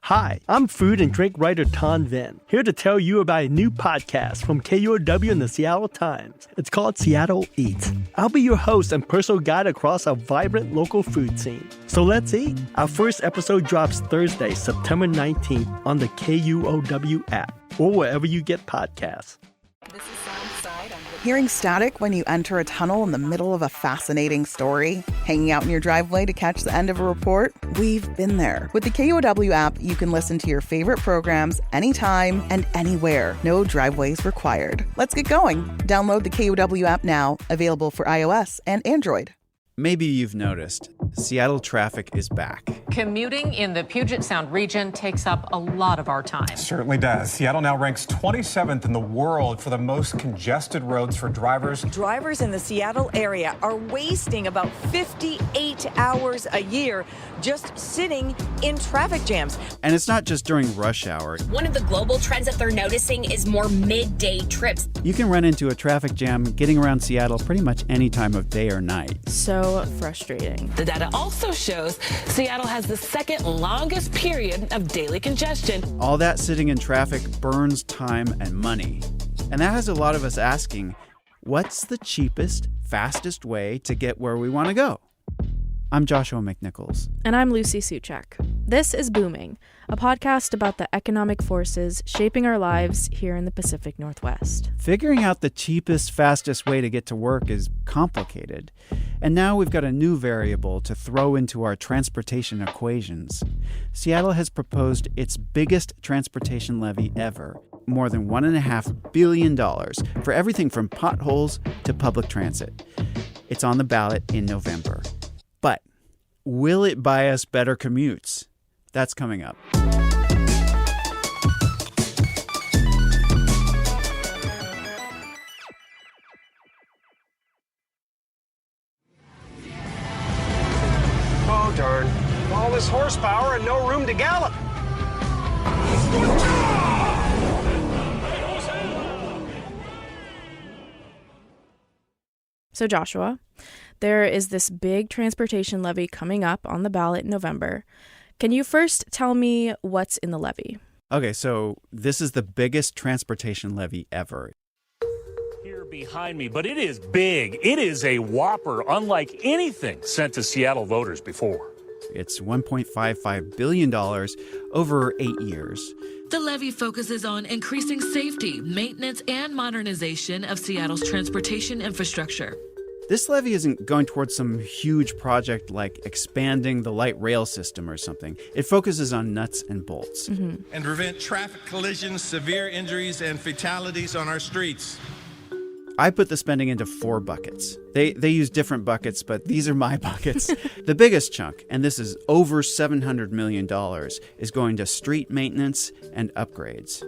Hi, I'm food and drink writer Ton Vin, here to tell you about a new podcast from KUOW and the Seattle Times. It's called Seattle Eats. I'll be your host and personal guide across our vibrant local food scene. So let's eat. Our first episode drops Thursday, September 19th on the KUOW app or wherever you get podcasts. Hearing static when you enter a tunnel in the middle of a fascinating story? Hanging out in your driveway to catch the end of a report? We've been there. With the KUOW app, you can listen to your favorite programs anytime and anywhere. No driveways required. Let's get going. Download the KUOW app now, available for iOS and Android. Maybe you've noticed, Seattle traffic is back. Commuting in the Puget Sound region takes up a lot of our time. It certainly does. Seattle now ranks 27th in the world for the most congested roads for drivers. Drivers in the Seattle area are wasting about 58 hours a year just sitting in traffic jams. And it's not just during rush hour. One of the global trends that they're noticing is more midday trips. You can run into a traffic jam getting around Seattle pretty much any time of day or night. So frustrating. The data also shows Seattle has the second longest period of daily congestion. All that sitting in traffic burns time and money. And that has a lot of us asking, what's the cheapest, fastest way to get where we want to go? I'm Joshua McNichols. And I'm Lucy Suchak. This is Booming, a podcast about the economic forces shaping our lives here in the Pacific Northwest. Figuring out the cheapest, fastest way to get to work is complicated. And now we've got a new variable to throw into our transportation equations. Seattle has proposed its biggest transportation levy ever, more than $1.5 billion for everything from potholes to public transit. It's on the ballot in November. But will it buy us better commutes? That's coming up. Oh, darn. All this horsepower and no room to gallop. So Joshua, there is this big transportation levy coming up on the ballot in November. Can you first tell me what's in the levy? Okay, so this is the biggest transportation levy ever. Here behind me, but it is big. It is a whopper, unlike anything sent to Seattle voters before. It's $1.55 billion over 8 years. The levy focuses on increasing safety, maintenance, and modernization of Seattle's transportation infrastructure. This levy isn't going towards some huge project like expanding the light rail system or something. It focuses on nuts and bolts. And prevent traffic collisions, severe injuries, and fatalities on our streets. I put the spending into 4 buckets. They use different buckets, but these are my buckets. The biggest chunk, and this is over $700 million, is going to street maintenance and upgrades.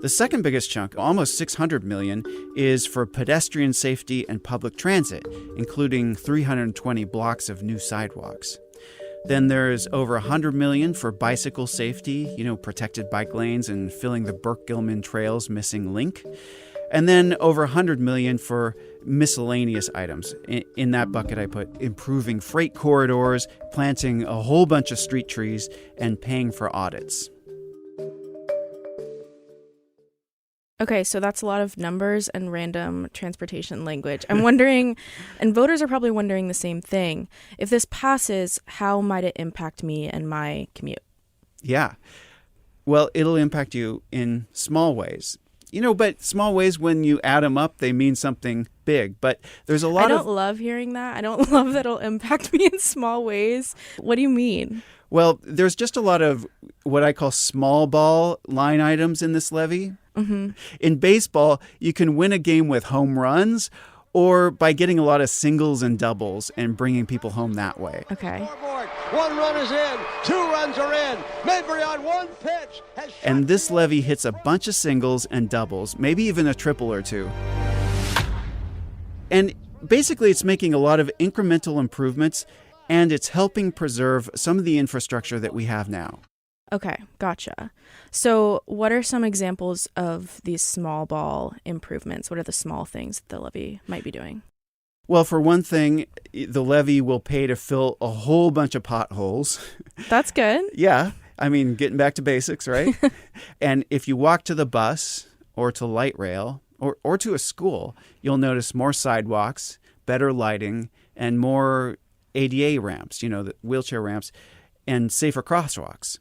The second biggest chunk, almost $600 million, is for pedestrian safety and public transit, including 320 blocks of new sidewalks. Then there's over $100 million for bicycle safety, protected bike lanes and filling the Burke-Gilman Trail's missing link. And then over $100 million for miscellaneous items. In that bucket, I put improving freight corridors, planting a whole bunch of street trees, and paying for audits. Okay, so that's a lot of numbers and random transportation language. I'm wondering, and voters are probably wondering the same thing, if this passes, how might it impact me and my commute? Yeah. Well, it'll impact you in small ways. But small ways, when you add them up, they mean something big. But there's a lot I don't love hearing that. I don't love that it'll impact me in small ways. What do you mean? Well, there's just a lot of what I call small ball line items in this levy. Mm-hmm. In baseball, you can win a game with home runs or by getting a lot of singles and doubles and bringing people home that way. Okay. One run is in. 2 runs are in. Mayberry on one pitch. And this levy hits a bunch of singles and doubles, maybe even a triple or 2. And basically, it's making a lot of incremental improvements, and it's helping preserve some of the infrastructure that we have now. Okay, gotcha. So what are some examples of these small ball improvements? What are the small things that the levy might be doing? Well, for one thing, the levy will pay to fill a whole bunch of potholes. That's good. Yeah. I mean, getting back to basics, right? And if you walk to the bus or to light rail or to a school, you'll notice more sidewalks, better lighting, and more ADA ramps, the wheelchair ramps, and safer crosswalks.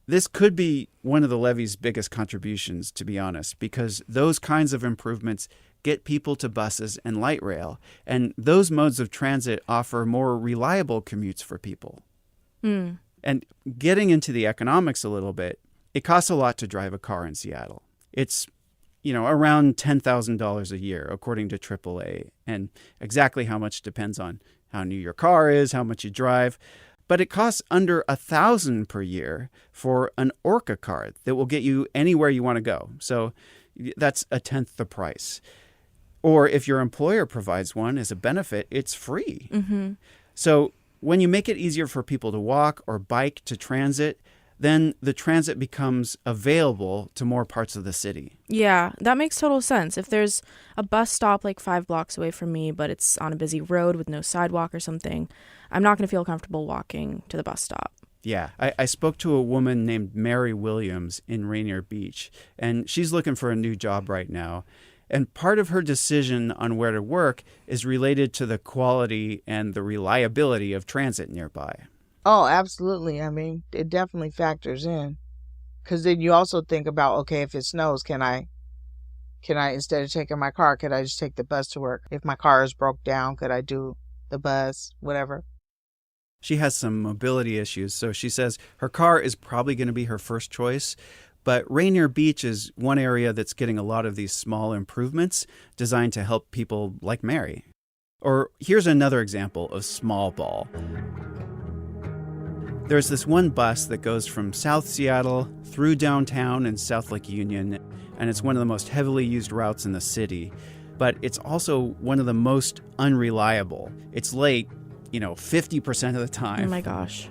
This could be one of the levy's biggest contributions, to be honest, because those kinds of improvements get people to buses and light rail, and those modes of transit offer more reliable commutes for people. And getting into the economics a little bit, it costs a lot to drive a car in Seattle. It's, around $10,000 a year, according to AAA. And exactly how much depends on how new your car is, how much you drive. But it costs under $1,000 per year for an Orca card that will get you anywhere you want to go. So that's a tenth the price. Or if your employer provides one as a benefit, it's free. So when you make it easier for people to walk or bike to transit, then the transit becomes available to more parts of the city. Yeah, that makes total sense. If there's a bus stop like 5 blocks away from me, but it's on a busy road with no sidewalk or something, I'm not going to feel comfortable walking to the bus stop. Yeah, I spoke to a woman named Mary Williams in Rainier Beach, and she's looking for a new job right now. And part of her decision on where to work is related to the quality and the reliability of transit nearby. Oh, absolutely. I mean, it definitely factors in. Because then you also think about, okay, if it snows, can I, instead of taking my car, could I just take the bus to work? If my car is broke down, could I do the bus, whatever? She has some mobility issues, so she says her car is probably going to be her first choice. But Rainier Beach is one area that's getting a lot of these small improvements designed to help people like Mary. Or here's another example of small ball. There's this one bus that goes from South Seattle through downtown and South Lake Union, and it's one of the most heavily used routes in the city. But it's also one of the most unreliable. It's late, 50% of the time. Oh my gosh.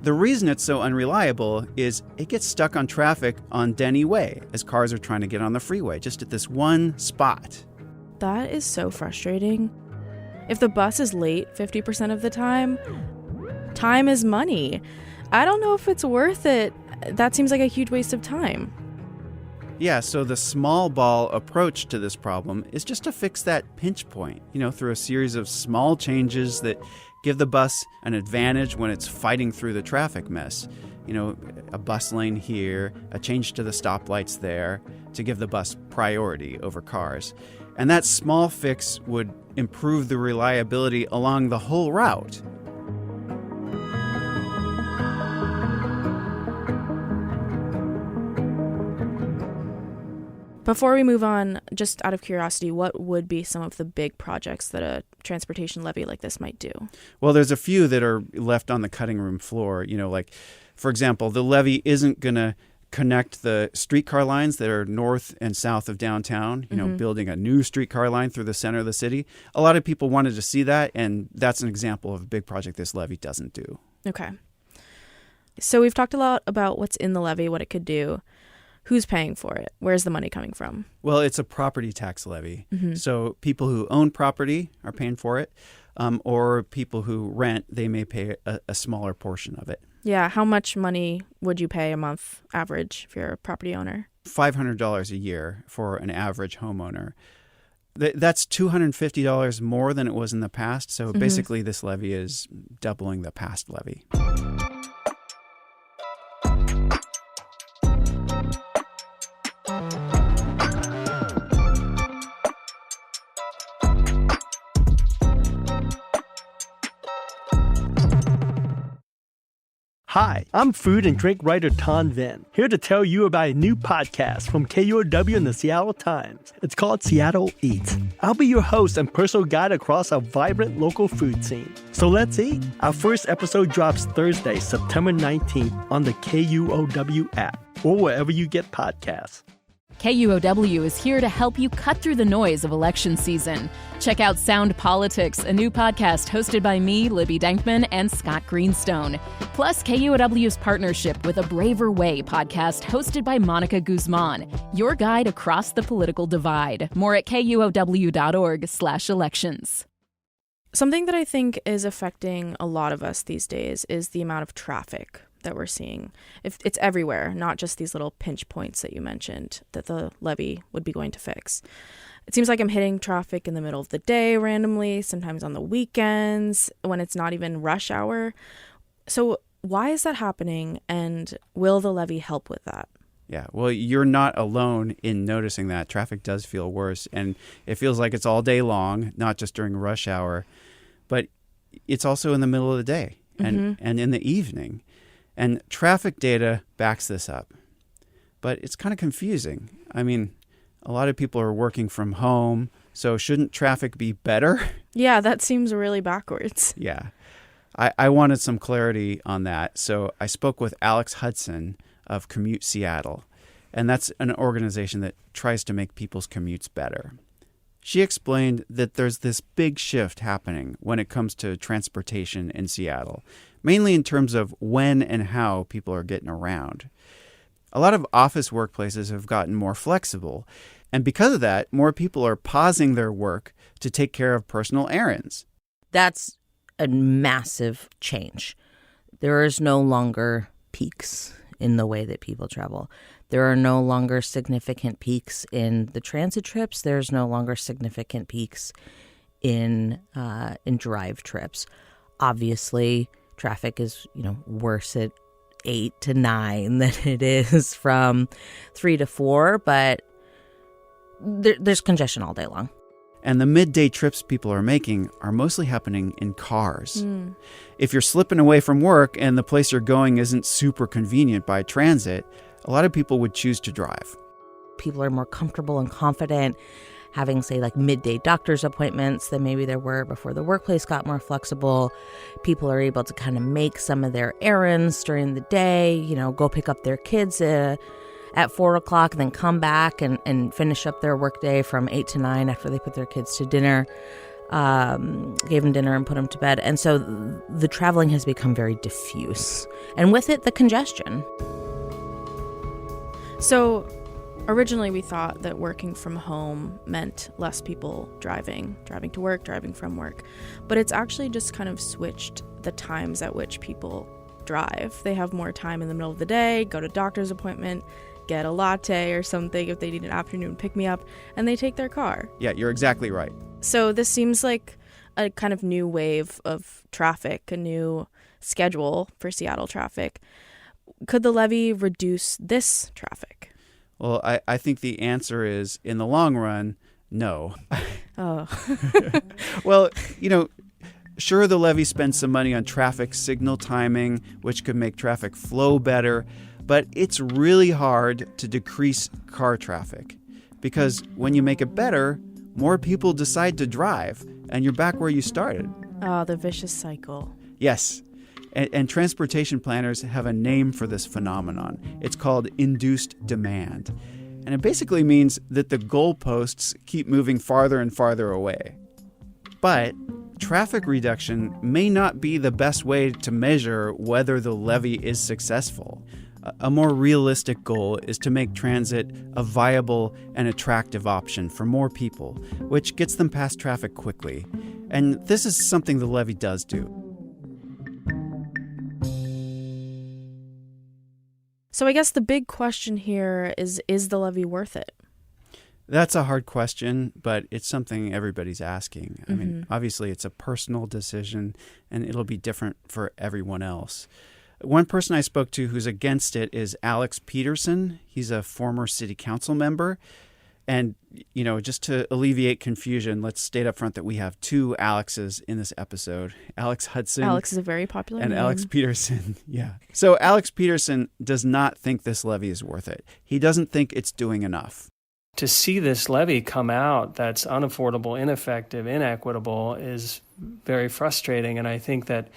The reason it's so unreliable is it gets stuck on traffic on Denny Way as cars are trying to get on the freeway, just at this one spot. That is so frustrating. If the bus is late 50% of the time is money. I don't know if it's worth it. That seems like a huge waste of time. Yeah, so the small ball approach to this problem is just to fix that pinch point, through a series of small changes that give the bus an advantage when it's fighting through the traffic mess. A bus lane here, a change to the stoplights there to give the bus priority over cars. And that small fix would improve the reliability along the whole route. Before we move on, just out of curiosity, what would be some of the big projects that a transportation levy like this might do? Well, there's a few that are left on the cutting room floor. Like, for example, the levy isn't going to connect the streetcar lines that are north and south of downtown, building a new streetcar line through the center of the city. A lot of people wanted to see that, and that's an example of a big project this levy doesn't do. Okay. So we've talked a lot about what's in the levy, what it could do. Who's paying for it? Where's the money coming from? Well, it's a property tax levy. So people who own property are paying for it, or people who rent, they may pay a smaller portion of it. Yeah. How much money would you pay a month average if you're a property owner? $500 a year for an average homeowner. That's $250 more than it was in the past. So basically this levy is doubling the past levy. Hi, I'm food and drink writer Tan Vinh, here to tell you about a new podcast from KUOW and the Seattle Times. It's called Seattle Eats. I'll be your host and personal guide across our vibrant local food scene. So let's eat. Our first episode drops Thursday, September 19th on the KUOW app or wherever you get podcasts. KUOW is here to help you cut through the noise of election season. Check out Sound Politics, a new podcast hosted by me, Libby Denkman, and Scott Greenstone. Plus, KUOW's partnership with A Braver Way podcast hosted by Monica Guzman, your guide across the political divide. More at KUOW.org/elections. Something that I think is affecting a lot of us these days is the amount of traffic that we're seeing? If it's everywhere, not just these little pinch points that you mentioned that the levy would be going to fix. It seems like I'm hitting traffic in the middle of the day randomly, sometimes on the weekends when it's not even rush hour. So why is that happening, and will the levy help with that? Yeah, well, you're not alone in noticing that. Traffic does feel worse, and it feels like it's all day long, not just during rush hour, but it's also in the middle of the day and in the evening. And traffic data backs this up. But it's kind of confusing. I mean, a lot of people are working from home, so shouldn't traffic be better? Yeah, that seems really backwards. Yeah. I wanted some clarity on that, so I spoke with Alex Hudson of Commute Seattle, and that's an organization that tries to make people's commutes better. She explained that there's this big shift happening when it comes to transportation in Seattle, mainly in terms of when and how people are getting around. A lot of office workplaces have gotten more flexible, and because of that, more people are pausing their work to take care of personal errands. That's a massive change. There is no longer peaks in the way that people travel. There are no longer significant peaks in the transit trips. There's no longer significant peaks in drive trips. Obviously, traffic is worse at 8 to 9 than it is from 3 to 4, but there's congestion all day long. And the midday trips people are making are mostly happening in cars. If you're slipping away from work and the place you're going isn't super convenient by transit, a lot of people would choose to drive. People are more comfortable and confident having, say, like midday doctor's appointments than maybe there were before the workplace got more flexible. People are able to kind of make some of their errands during the day, go pick up their kids at 4 o'clock, and then come back and finish up their workday from 8 to 9 after they put their kids to dinner, gave them dinner and put them to bed. And so the traveling has become very diffuse. And with it, the congestion. So originally we thought that working from home meant less people driving to work, driving from work. But it's actually just kind of switched the times at which people drive. They have more time in the middle of the day, go to doctor's appointment, get a latte or something if they need an afternoon pick-me-up, and they take their car. Yeah, you're exactly right. So this seems like a kind of new wave of traffic, a new schedule for Seattle traffic. Could the levy reduce this traffic? Well, I think the answer is, in the long run, no. Oh. Well, sure, the levy spends some money on traffic signal timing, which could make traffic flow better, but it's really hard to decrease car traffic because when you make it better, more people decide to drive, and you're back where you started. Oh, the vicious cycle. Yes. And transportation planners have a name for this phenomenon. It's called induced demand. And it basically means that the goalposts keep moving farther and farther away. But traffic reduction may not be the best way to measure whether the levy is successful. A more realistic goal is to make transit a viable and attractive option for more people, which gets them past traffic quickly. And this is something the levy does do. So I guess the big question here is the levy worth it? That's a hard question, but it's something everybody's asking. I mean, obviously it's a personal decision, and it'll be different for everyone else. One person I spoke to who's against it is Alex Peterson. He's a former city council member. And, just to alleviate confusion, let's state up front that we have two Alexes in this episode. Alex Hudson. Alex is a very popular name. And Alex Peterson. Yeah. So Alex Peterson does not think this levy is worth it. He doesn't think it's doing enough. To see this levy come out that's unaffordable, ineffective, inequitable is very frustrating. And I think that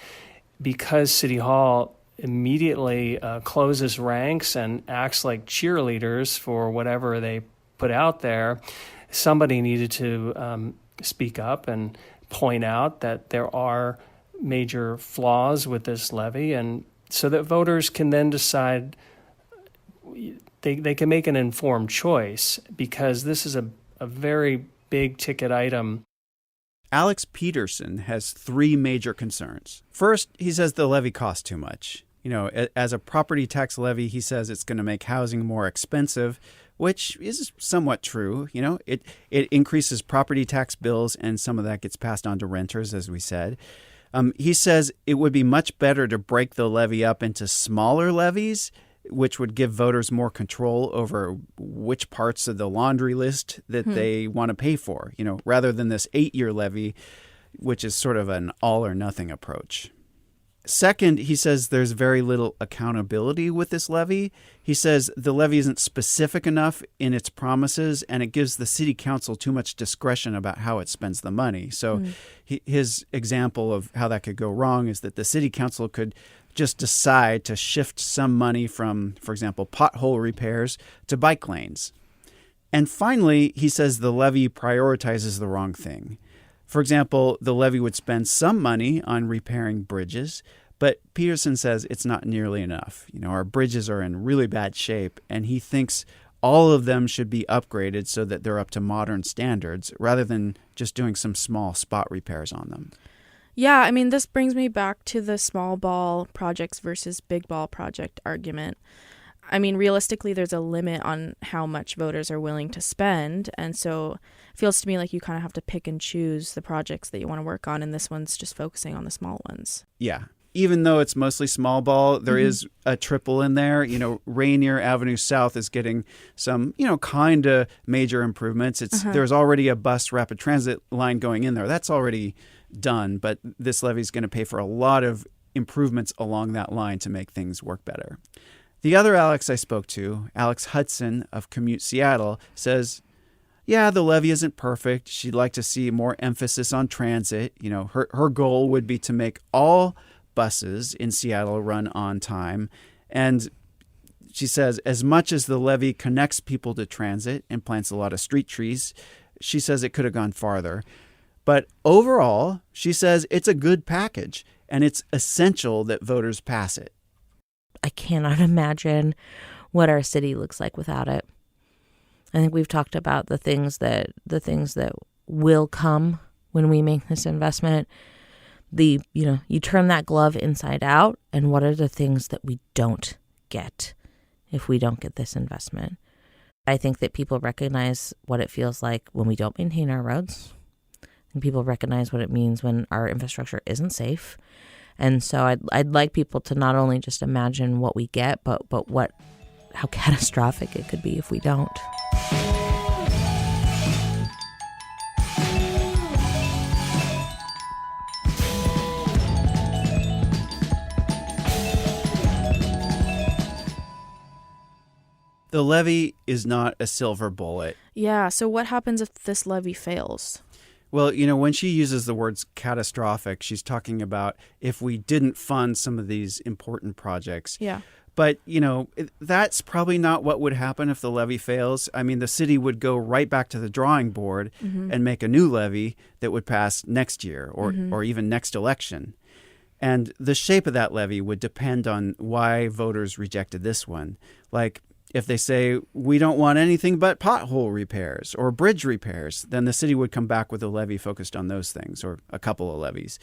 because City Hall immediately closes ranks and acts like cheerleaders for whatever they put out there, somebody needed to speak up and point out that there are major flaws with this levy, and so that voters can then decide, they can make an informed choice, because this is a very big ticket item. Alex Peterson has three major concerns. First, he says the levy costs too much. As a property tax levy, he says it's going to make housing more expensive, which is somewhat true. It increases property tax bills, and some of that gets passed on to renters, as we said. He says it would be much better to break the levy up into smaller levies, which would give voters more control over which parts of the laundry list that they want to pay for, rather than this 8-year levy, which is sort of an all or nothing approach. Second, he says there's very little accountability with this levy. He says the levy isn't specific enough in its promises, and it gives the city council too much discretion about how it spends the money. So his example of how that could go wrong is that the city council could just decide to shift some money from, for example, pothole repairs to bike lanes. And finally, he says the levy prioritizes the wrong thing. For example, the levy would spend some money on repairing bridges, but Peterson says it's not nearly enough. Our bridges are in really bad shape, and he thinks all of them should be upgraded so that they're up to modern standards, rather than just doing some small spot repairs on them. Yeah, this brings me back to the small ball projects versus big ball project argument. Realistically, there's a limit on how much voters are willing to spend. And so it feels to me like you kind of have to pick and choose the projects that you want to work on. And this one's just focusing on the small ones. Yeah. Even though it's mostly small ball, there is a triple in there. Rainier Avenue South is getting some, kind of major improvements. There's already a bus rapid transit line going in there. That's already done. But this levy is going to pay for a lot of improvements along that line to make things work better. The other Alex I spoke to, Alex Hudson of Commute Seattle, says, yeah, the levy isn't perfect. She'd like to see more emphasis on transit. Her goal would be to make all buses in Seattle run on time. And she says, as much as the levy connects people to transit and plants a lot of street trees, she says it could have gone farther. But overall, she says it's a good package, and it's essential that voters pass it. I cannot imagine what our city looks like without it. I think we've talked about the things that will come when we make this investment. You turn that glove inside out, and what are the things that we don't get if we don't get this investment? I think that people recognize what it feels like when we don't maintain our roads, and people recognize what it means when our infrastructure isn't safe. And so I'd like people to not only just imagine what we get, but how catastrophic it could be if we don't. The levy is not a silver bullet. Yeah, so what happens if this levy fails? Well, when she uses the words catastrophic, she's talking about if we didn't fund some of these important projects. Yeah. But, that's probably not what would happen if the levy fails. The city would go right back to the drawing board and make a new levy that would pass next year or even next election. And the shape of that levy would depend on why voters rejected this one. Like, if they say, we don't want anything but pothole repairs or bridge repairs, then the city would come back with a levy focused on those things, or a couple of levies.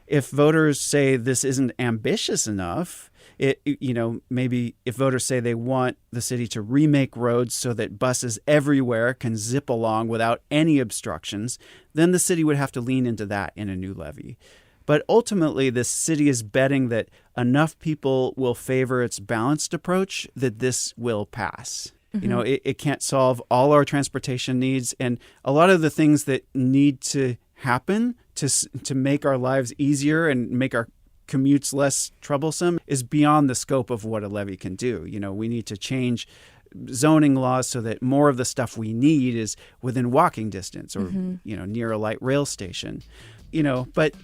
If voters say this isn't ambitious enough, maybe if voters say they want the city to remake roads so that buses everywhere can zip along without any obstructions, then the city would have to lean into that in a new levy. But ultimately, the city is betting that enough people will favor its balanced approach that this will pass. It can't solve all our transportation needs. And a lot of the things that need to happen to make our lives easier and make our commutes less troublesome is beyond the scope of what a levy can do. We need to change zoning laws so that more of the stuff we need is within walking distance or, near a light rail station. But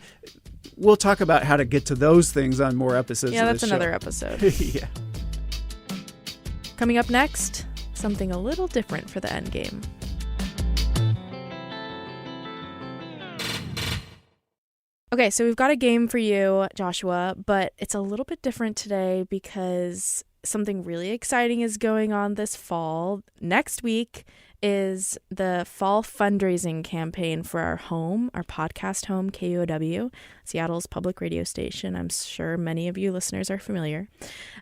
we'll talk about how to get to those things on more episodes of this show. Yeah, that's another episode. Yeah. Coming up next, something a little different for the end game. Okay, so we've got a game for you, Joshua, but it's a little bit different today because something really exciting is going on this fall. Next week is the fall fundraising campaign for our podcast home, KUOW, Seattle's public radio station. I'm sure many of you listeners are familiar.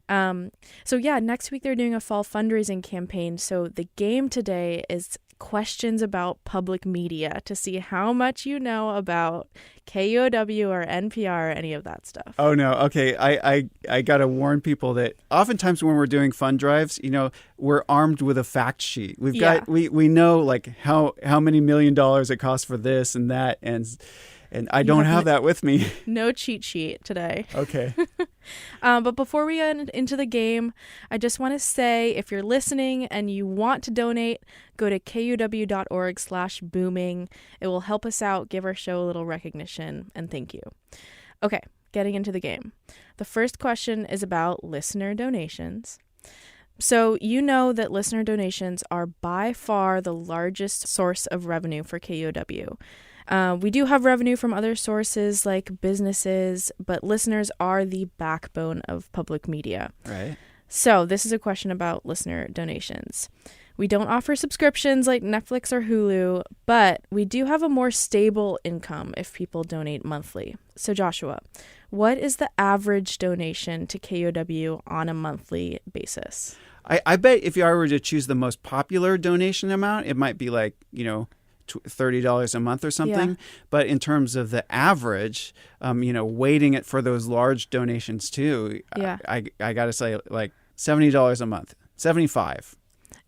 Next week they're doing a fall fundraising campaign. So the game today is questions about public media to see how much you know about KUOW or NPR or any of that stuff. Oh, no. Okay. I got to warn people that oftentimes when we're doing fund drives, we're armed with a fact sheet. We know like how many $1 million it costs for this and that. And I don't have that with me. No cheat sheet today. Okay. But before we get into the game, I just want to say if you're listening and you want to donate, go to kuow.org/booming. It will help us out, give our show a little recognition, and thank you. Okay, getting into the game. The first question is about listener donations. So you know that listener donations are by far the largest source of revenue for KUOW. We do have revenue from other sources like businesses, but listeners are the backbone of public media. Right. So this is a question about listener donations. We don't offer subscriptions like Netflix or Hulu, but we do have a more stable income if people donate monthly. So Joshua, what is the average donation to KUOW on a monthly basis? I bet if I were to choose the most popular donation amount, it might be like, $30 a month or something. Yeah. But in terms of the average, weighting it for those large donations too, yeah. I got to say like $70 a month, $75.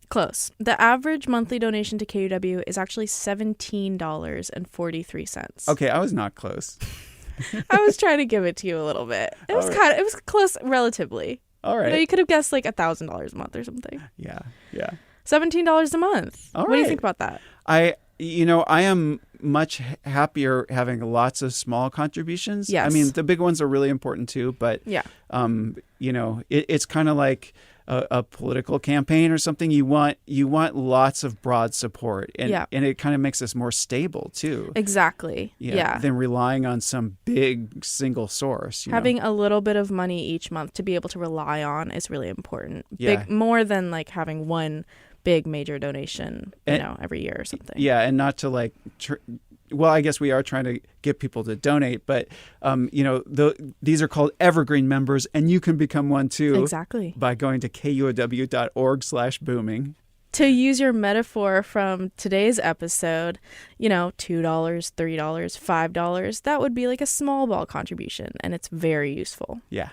Close. The average monthly donation to KUOW is actually $17.43. Okay, I was not close. I was trying to give it to you a little bit. It was it was close relatively. All right. You could have guessed like $1,000 a month or something. Yeah. $17 a month. All right. What do you think about that? I am much happier having lots of small contributions. Yes. I mean, the big ones are really important too, but yeah. It's kind of like a political campaign or something. You want lots of broad support, and it kind of makes us more stable too. Exactly. Yeah. Than relying on some big single source. Having a little bit of money each month to be able to rely on is really important. Yeah. More than like having one big major donation, every year or something. Yeah, and not to like. I guess we are trying to get people to donate, but these are called evergreen members, and you can become one too. Exactly. By going to kuow.org/booming. To use your metaphor from today's episode, $2, $3, $5, that would be like a small ball contribution, and it's very useful. Yeah.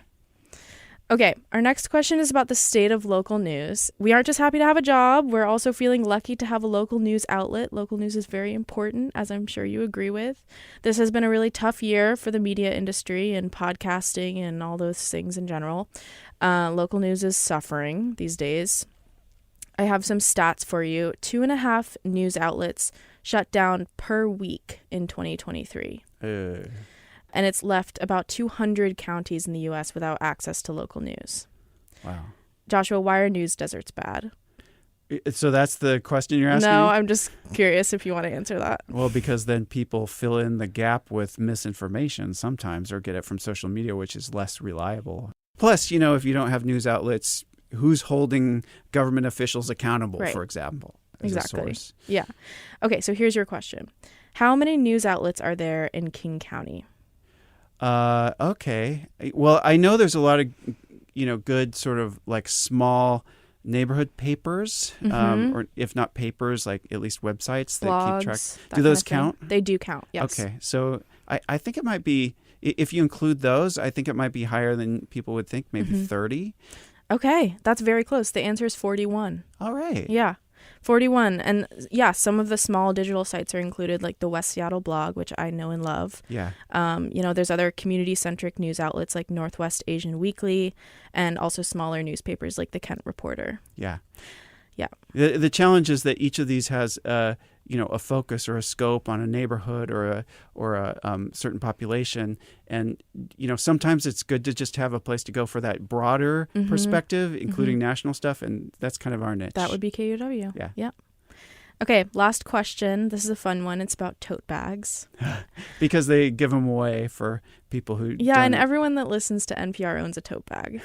Okay, our next question is about the state of local news. We aren't just happy to have a job, we're also feeling lucky to have a local news outlet. Local news is very important, as I'm sure you agree with. This has been a really tough year for the media industry and podcasting and all those things in general. Local news is suffering these days. I have some stats for you. 2.5 news outlets shut down per week in 2023. And it's left about 200 counties in the U.S. without access to local news. Wow. Joshua, why are news deserts bad? So that's the question you're asking? No, I'm just curious if you want to answer that. Well, because then people fill in the gap with misinformation sometimes or get it from social media, which is less reliable. Plus, if you don't have news outlets, who's holding government officials accountable, right. for example, as exactly. a source? Yeah. Okay, so here's your question. How many news outlets are there in King County? Okay. Well, I know there's a lot of, good sort of like small neighborhood papers, or if not papers, like at least websites that blogs, keep track. Do those count? They do count, yes. Okay. So I think it might be, if you include those, I think it might be higher than people would think, maybe 30. Okay. That's very close. The answer is 41. All right. Yeah. 41. And yeah, some of the small digital sites are included, like the West Seattle blog, which I know and love. Yeah. There's other community-centric news outlets like Northwest Asian Weekly and also smaller newspapers like the Kent Reporter. Yeah. Yeah. The challenge is that each of these has a focus or a scope on a neighborhood or a certain population, and sometimes it's good to just have a place to go for that broader perspective, including national stuff, and that's kind of our niche. That would be KUOW. Yeah. Yeah. Okay, last question. This is a fun one. It's about tote bags. Because they give them away for people who Yeah, and everyone that listens to NPR owns a tote bag,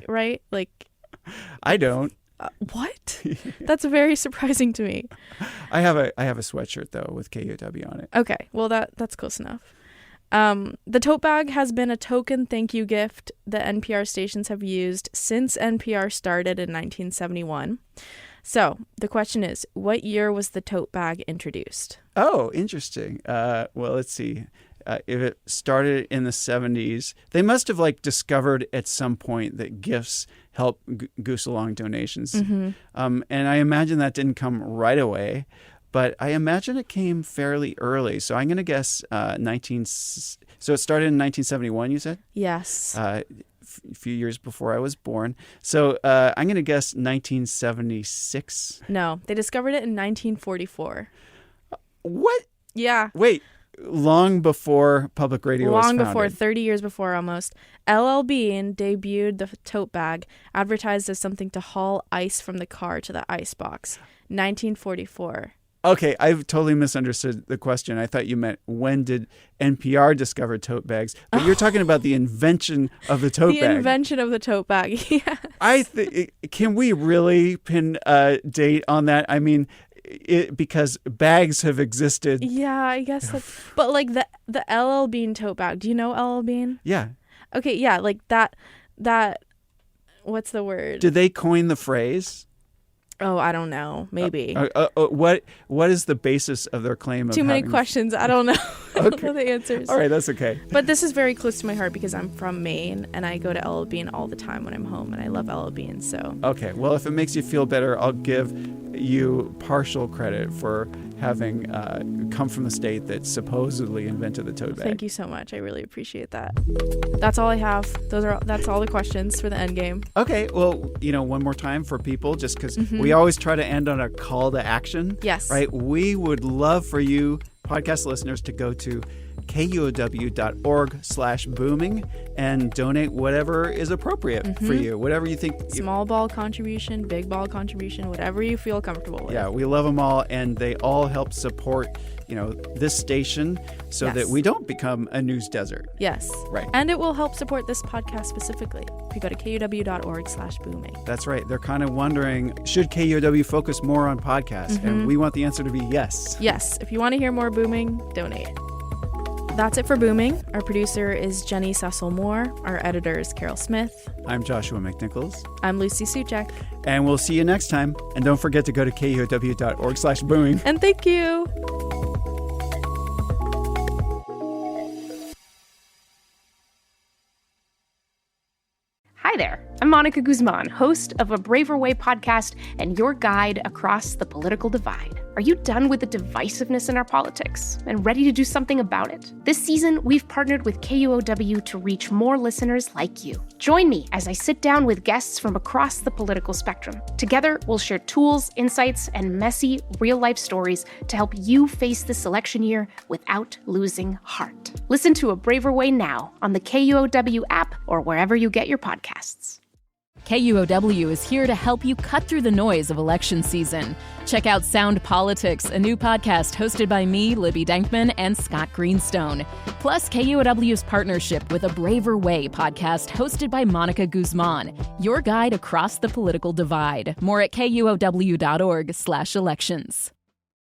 right? Like, I don't. What? That's very surprising to me. I have a sweatshirt though with KUOW on it. Okay, well that's close enough. The tote bag has been a token thank you gift that NPR stations have used since NPR started in 1971. So the question is, what year was the tote bag introduced? Oh, interesting. Well, let's see. If it started in the 70s, they must have discovered at some point that gifts help goose along donations. Mm-hmm. And I imagine that didn't come right away, but I imagine it came fairly early. So I'm going to guess so it started in 1971, you said? Yes. A few years before I was born. So I'm going to guess 1976. No, they discovered it in 1944. What? Yeah. Wait. Long before public radio was founded. Long before, 30 years before almost. LL Bean debuted the tote bag, advertised as something to haul ice from the car to the ice box. 1944. Okay, I've totally misunderstood the question. I thought you meant when did NPR discover tote bags? But you're talking about the invention of the tote bag. The invention of the tote bag, yes. Can we really pin a date on that? I mean, because bags have existed. Yeah, I guess that's... But the LL Bean tote bag. Do you know LL Bean? Yeah. Okay, yeah, that... What's the word? Did they coin the phrase? Oh, I don't know. Maybe. What is the basis of their claim? Too many questions. I don't know. I don't know the answers. All right, that's okay. But this is very close to my heart because I'm from Maine and I go to LL Bean all the time when I'm home, and I love LL Bean. So. Okay. Well, if it makes you feel better, I'll give you partial credit for having come from the state that supposedly invented the tote bag. Thank you so much. I really appreciate that. That's all I have. That's all the questions for the end game. Okay. Well, one more time for people, just because we always try to end on a call to action. Yes. Right. We would love for you, podcast listeners, to go to KUOW.org/booming and donate whatever is appropriate for you, whatever you think. Small ball contribution, big ball contribution, whatever you feel comfortable with. Yeah, we love them all, and they all help support, this station so that we don't become a news desert. Yes. Right. And it will help support this podcast specifically if you go to KUOW.org/booming. That's right. They're kind of wondering, should KUOW focus more on podcasts? And we want the answer to be yes. Yes. If you want to hear more booming, donate. That's it for Booming. Our producer is Jenny Cecil-Moore. Our editor is Carol Smith. I'm Joshua McNichols. I'm Lucy Suchek. And we'll see you next time. And don't forget to go to KUOW.org/booming. And thank you. Hi there. I'm Monica Guzman, host of A Braver Way podcast and your guide across the political divide. Are you done with the divisiveness in our politics and ready to do something about it? This season, we've partnered with KUOW to reach more listeners like you. Join me as I sit down with guests from across the political spectrum. Together, we'll share tools, insights, and messy, real-life stories to help you face this election year without losing heart. Listen to A Braver Way now on the KUOW app or wherever you get your podcasts. KUOW is here to help you cut through the noise of election season. Check out Sound Politics, a new podcast hosted by me, Libby Denkman, and Scott Greenstone. Plus, KUOW's partnership with A Braver Way podcast hosted by Monica Guzman, your guide across the political divide. More at KUOW.org/elections.